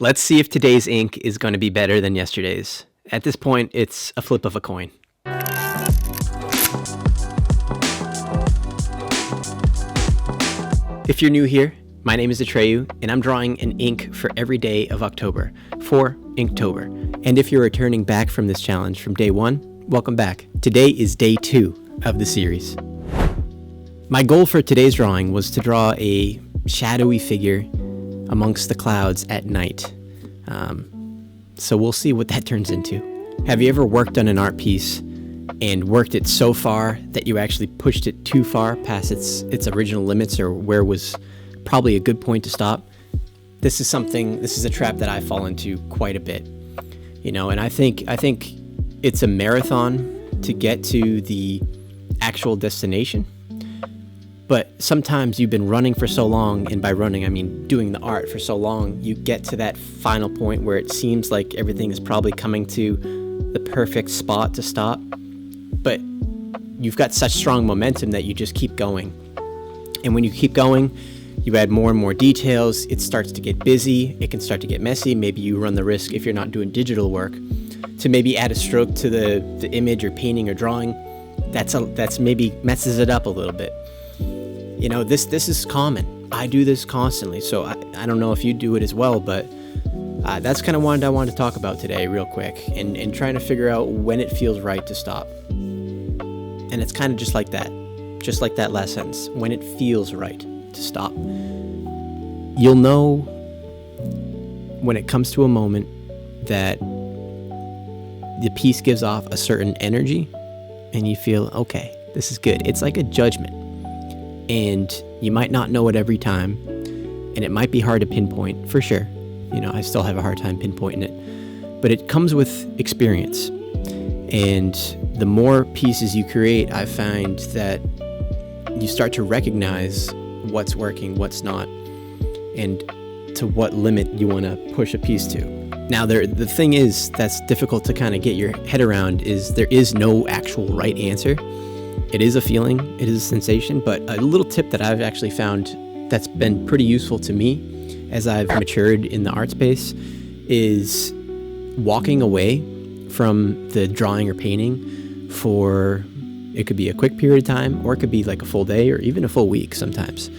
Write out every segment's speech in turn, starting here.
Let's see if today's ink is going to be better than yesterday's. At this point, it's a flip of a coin. If you're new here, my name is Atreyu, and I'm drawing an ink for every day of October for Inktober. And if you're returning back from this challenge from day 1, welcome back. Today is day 2 of the series. My goal for today's drawing was to draw a shadowy figure amongst the clouds at night. So we'll see what that turns into. Have you ever worked on an art piece and worked it so far that you actually pushed it too far past its original limits, or where was probably a good point to stop? This is a trap that I fall into quite a bit. And I think it's a marathon to get to the actual destination. But sometimes you've been running for so long, and by running I mean doing the art for so long, you get to that final point where it seems like everything is probably coming to the perfect spot to stop. But you've got such strong momentum that you just keep going. And when you keep going, you add more and more details. It starts to get busy. It can start to get messy. Maybe you run the risk, if you're not doing digital work, to maybe add a stroke to the image or painting or drawing. That's maybe messes it up a little bit. This is common. I do this constantly, so I don't know if you do it as well, but that's kind of what I wanted to talk about today real quick, and trying to figure out when it feels right to stop. And it's kind of just like that last sentence, when it feels right to stop. You'll know when it comes to a moment that the piece gives off a certain energy and you feel, okay, this is good. It's like a judgment. And you might not know it every time, and it might be hard to pinpoint, for sure. I still have a hard time pinpointing it, but it comes with experience. And the more pieces you create, I find that you start to recognize what's working, what's not, and to what limit you want to push a piece to. Now, the thing is that's difficult to kind of get your head around is there is no actual right answer. It is a feeling, it is a sensation, but a little tip that I've actually found that's been pretty useful to me as I've matured in the art space is walking away from the drawing or painting for, it could be a quick period of time, or it could be like a full day or even a full week sometimes,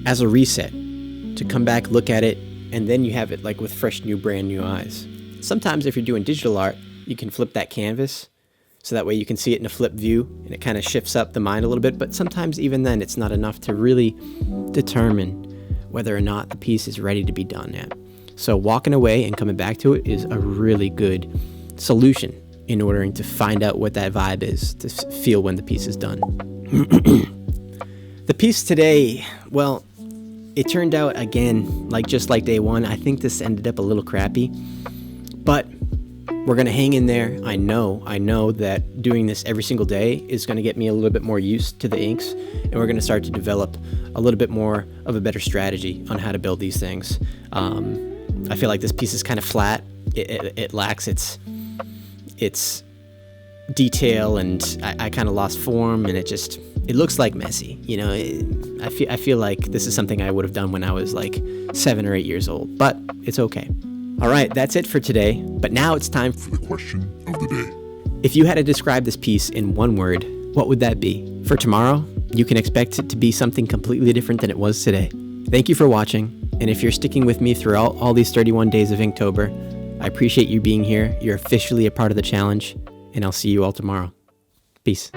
as a reset, to come back, look at it, and then you have it like with fresh, brand new eyes. Sometimes if you're doing digital art, you can flip that canvas, so that way you can see it in a flip view, and it kind of shifts up the mind a little bit. But sometimes even then, it's not enough to really determine whether or not the piece is ready to be done yet. So walking away and coming back to it is a really good solution in order to find out what that vibe is, to feel when the piece is done. The piece today, well, it turned out again, just like day 1. I think this ended up a little crappy, but we're going to hang in there. I know that doing this every single day is going to get me a little bit more used to the inks, and we're going to start to develop a little bit more of a better strategy on how to build these things. I feel like this piece is kind of flat. It lacks its detail, and I kind of lost form, and it looks like messy. I feel like this is something I would have done when I was like 7 or 8 years old, but it's okay. All right, that's it for today, but now it's time for the question of the day. If you had to describe this piece in one word, what would that be? For tomorrow, you can expect it to be something completely different than it was today. Thank you for watching, and if you're sticking with me throughout all these 31 days of Inktober, I appreciate you being here. You're officially a part of the challenge, and I'll see you all tomorrow. Peace.